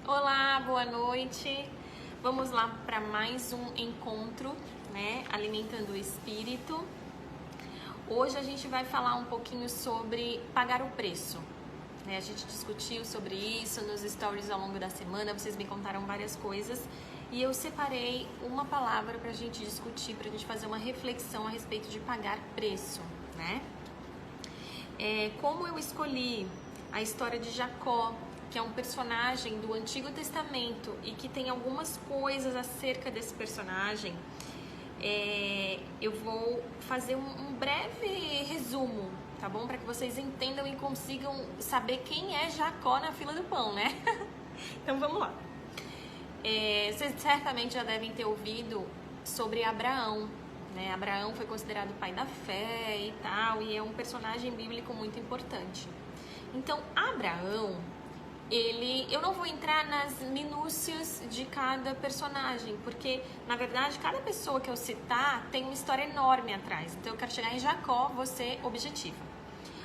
Olá, boa noite. Vamos lá para mais um encontro, né? Alimentando o Espírito. Hoje a gente vai falar um pouquinho sobre pagar o preço, né? A gente discutiu sobre isso nos stories ao longo da semana, vocês me contaram várias coisas e eu separei uma palavra para a gente discutir, para a gente fazer uma reflexão a respeito de pagar preço, né? Como eu escolhi a história de Jacó, que é um personagem do Antigo Testamento e que tem algumas coisas acerca desse personagem, eu vou fazer um breve resumo, tá bom? Para que vocês entendam e consigam saber quem é Jacó na fila do pão, né? Então vamos lá. Vocês certamente já devem ter ouvido sobre Abraão, né? Abraão foi considerado o pai da fé e tal, e é um personagem bíblico muito importante. Então, Abraão, eu não vou entrar nas minúcias de cada personagem, porque, na verdade, cada pessoa que eu citar tem uma história enorme atrás. Então, eu quero chegar em Jacó, vou ser objetiva.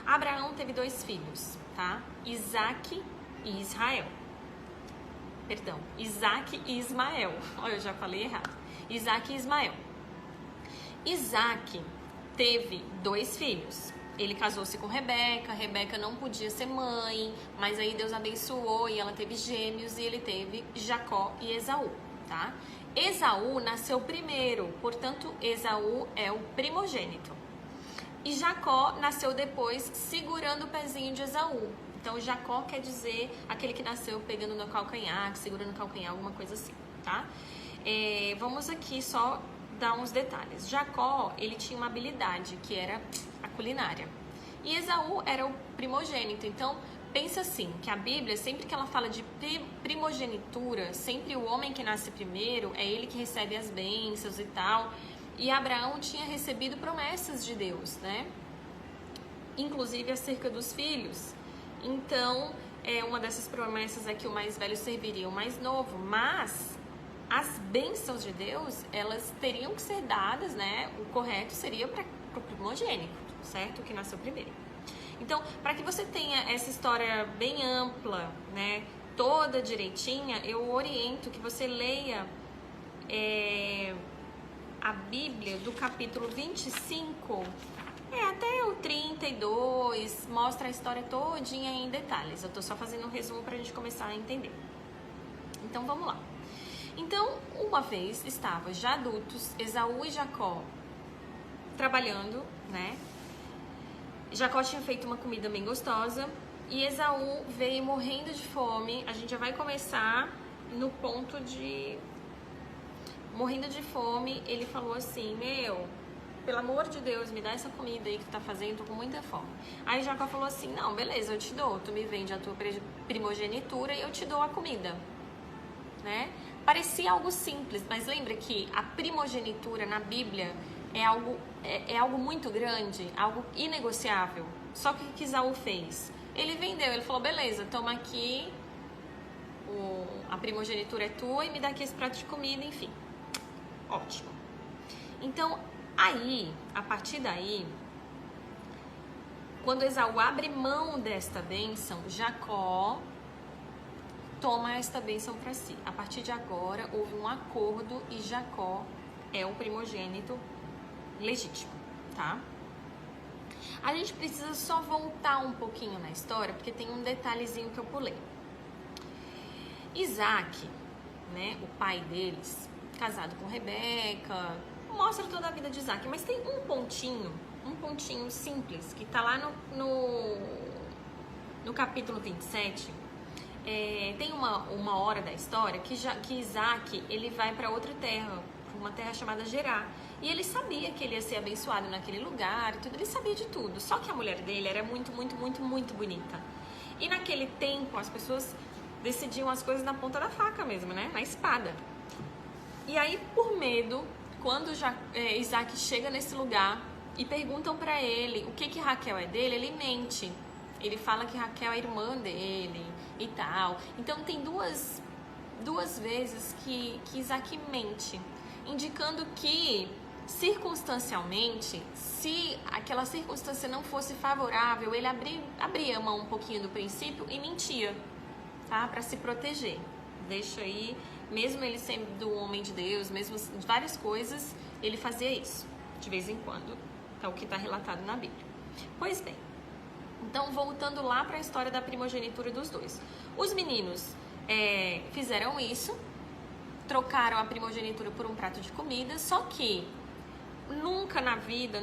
Abraão teve 2 filhos, tá? Isaac e Israel. Perdão, Isaac e Ismael. Olha, eu já falei errado. Isaac e Ismael. Isaac teve 2 filhos. Ele casou-se com Rebeca, Rebeca não podia ser mãe, mas aí Deus abençoou e ela teve gêmeos e ele teve Jacó e Esaú, tá? Esaú nasceu primeiro, portanto Esaú é o primogênito. E Jacó nasceu depois segurando o pezinho de Esaú. Então Jacó quer dizer aquele que nasceu pegando no calcanhar, segurando o calcanhar, alguma coisa assim, tá? Vamos aqui só dar uns detalhes. Jacó, ele tinha uma habilidade que era a culinária. E Esaú era o primogênito. Então, pensa assim, que a Bíblia, sempre que ela fala de primogenitura, sempre o homem que nasce primeiro é ele que recebe as bênçãos e tal. E Abraão tinha recebido promessas de Deus, né? Inclusive acerca dos filhos. Então, uma dessas promessas é que o mais velho serviria o mais novo, mas as bênçãos de Deus, elas teriam que ser dadas, né? O correto seria para o primogênito, certo? Que nasceu primeiro. Então, para que você tenha essa história bem ampla, né? Toda direitinha, eu oriento que você leia a Bíblia do capítulo 25 até o 32, mostra a história todinha em detalhes. Eu tô só fazendo um resumo pra gente começar a entender. Então, vamos lá. Então, uma vez estavam já adultos, Esaú e Jacó trabalhando, né? Jacó tinha feito uma comida bem gostosa e Esaú veio morrendo de fome. A gente já vai começar no ponto de... Morrendo de fome, ele falou assim, pelo amor de Deus, me dá essa comida aí que tu tá fazendo, tô com muita fome. Aí Jacó falou assim, não, beleza, eu te dou, tu me vende a tua primogenitura e eu te dou a comida, né? Parecia algo simples, mas lembra que a primogenitura na Bíblia é algo muito grande, algo inegociável. Só que o que Esaú fez? Ele vendeu, ele falou, beleza, toma aqui, a primogenitura é tua e me dá aqui esse prato de comida, enfim. Ótimo. Então, aí, a partir daí, quando Esaú abre mão desta bênção, Jacó toma esta bênção para si. A partir de agora, houve um acordo e Jacó é o primogênito legítimo, tá? A gente precisa só voltar um pouquinho na história, porque tem um detalhezinho que eu pulei. Isaac, né, o pai deles, casado com Rebeca, mostra toda a vida de Isaac, mas tem um pontinho simples, que tá lá no capítulo 27, tem uma hora da história que Isaac, ele vai para outra terra, uma terra chamada Gerá, e ele sabia que ele ia ser abençoado naquele lugar e tudo, ele sabia de tudo, só que a mulher dele era muito, muito, muito, muito bonita. E naquele tempo, as pessoas decidiam as coisas na ponta da faca mesmo, né, na espada. E aí, por medo, quando Isaac chega nesse lugar e perguntam pra ele o que Raquel é dele, ele mente. Ele fala que Raquel é irmã dele e tal. Então tem duas vezes que Isaac mente, indicando que circunstancialmente, se aquela circunstância não fosse favorável, ele abria mão um pouquinho do princípio e mentia, tá? Para se proteger. deixa aí, mesmo ele sendo um homem de Deus, mesmo várias coisas, ele fazia isso, de vez em quando, é o que está relatado na Bíblia. Pois bem, então voltando lá para a história da primogenitura dos dois. Os meninos fizeram isso, trocaram a primogenitura por um prato de comida, só que nunca na vida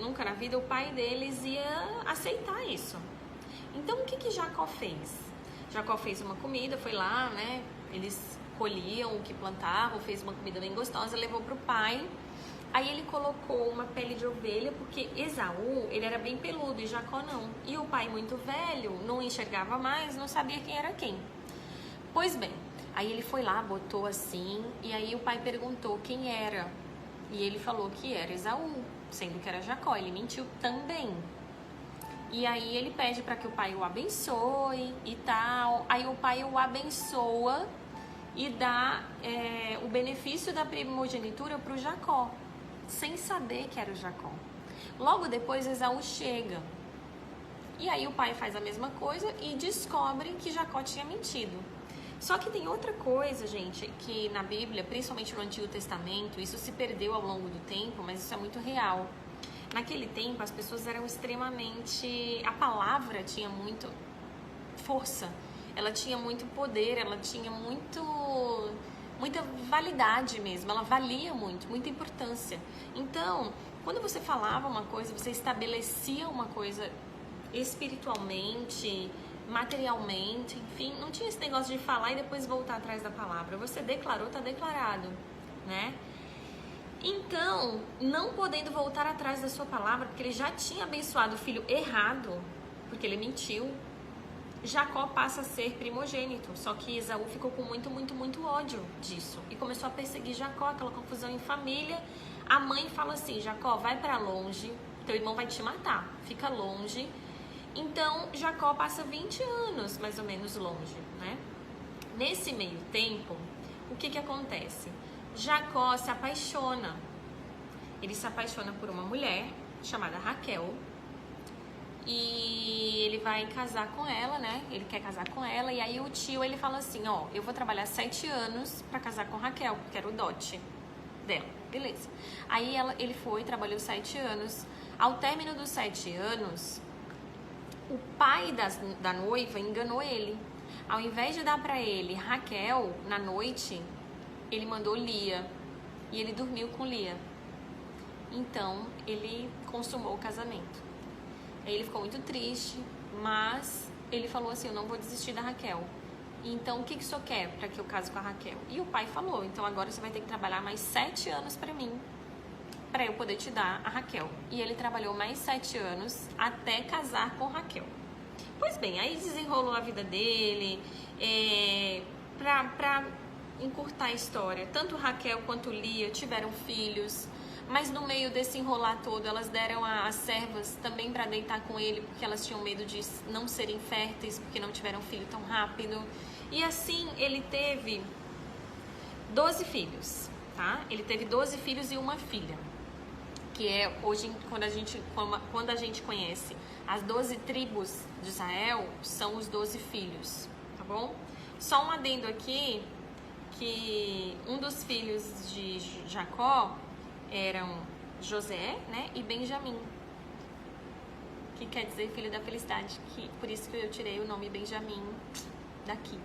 o pai deles ia aceitar isso. Então o que Jacó fez? Jacó fez uma comida, foi lá, né? Eles colhiam o que plantavam, fez uma comida bem gostosa, levou pro pai. Aí ele colocou uma pele de ovelha, porque Esaú, ele era bem peludo e Jacó não. E o pai muito velho, não enxergava mais, não sabia quem era quem. Pois bem, aí ele foi lá, botou assim, e aí o pai perguntou quem era. E ele falou que era Esaú, sendo que era Jacó, ele mentiu também. E aí ele pede para que o pai o abençoe e tal. Aí o pai o abençoa e dá o benefício da primogenitura para o Jacó, sem saber que era o Jacó. Logo depois Esaú chega. E aí o pai faz a mesma coisa e descobre que Jacó tinha mentido. Só que tem outra coisa, gente, que na Bíblia, principalmente no Antigo Testamento, isso se perdeu ao longo do tempo, mas isso é muito real. Naquele tempo, as pessoas eram extremamente... A palavra tinha muito força, ela tinha muito poder, ela tinha muita validade mesmo, ela valia muito, muita importância. Então, quando você falava uma coisa, você estabelecia uma coisa espiritualmente, materialmente, enfim, não tinha esse negócio de falar e depois voltar atrás da palavra. Você declarou, tá declarado, né? Então, não podendo voltar atrás da sua palavra, porque ele já tinha abençoado o filho errado, porque ele mentiu, Jacó passa a ser primogênito. Só que Esaú ficou com muito ódio disso e começou a perseguir Jacó, aquela confusão em família. A mãe fala assim: Jacó, vai pra longe, teu irmão vai te matar, fica longe. Então, Jacó passa 20 anos, mais ou menos, longe, né? Nesse meio tempo, o que acontece? Jacó se apaixona. Ele se apaixona por uma mulher chamada Raquel. E ele vai casar com ela, né? Ele quer casar com ela. E aí o tio, ele fala assim, ó, eu vou trabalhar 7 anos pra casar com Raquel, porque era o dote dela. Beleza. Aí ele foi, trabalhou 7 anos. Ao término dos 7 anos, o pai da noiva enganou ele. Ao invés de dar pra ele Raquel na noite, ele mandou Lia. E ele dormiu com Lia. Então, ele consumou o casamento. Aí ele ficou muito triste, mas ele falou assim, eu não vou desistir da Raquel. Então, o que o senhor quer para que eu case com a Raquel? E o pai falou, então agora você vai ter que trabalhar mais 7 anos para mim, para eu poder te dar a Raquel. E ele trabalhou mais 7 anos até casar com Raquel. Pois bem, aí desenrolou a vida dele, pra encurtar a história. Tanto Raquel quanto Lia tiveram filhos, mas no meio desse enrolar todo, elas deram as servas também para deitar com ele, porque elas tinham medo de não serem férteis, porque não tiveram filho tão rápido. E assim, ele teve 12 filhos, tá? Ele teve 12 filhos e uma filha, que é hoje, quando a gente conhece as 12 tribos de Israel, são os 12 filhos, tá bom? Só um adendo aqui, que um dos filhos de Jacó eram José, né, e Benjamim, que quer dizer filho da felicidade, por isso que eu tirei o nome Benjamim daqui.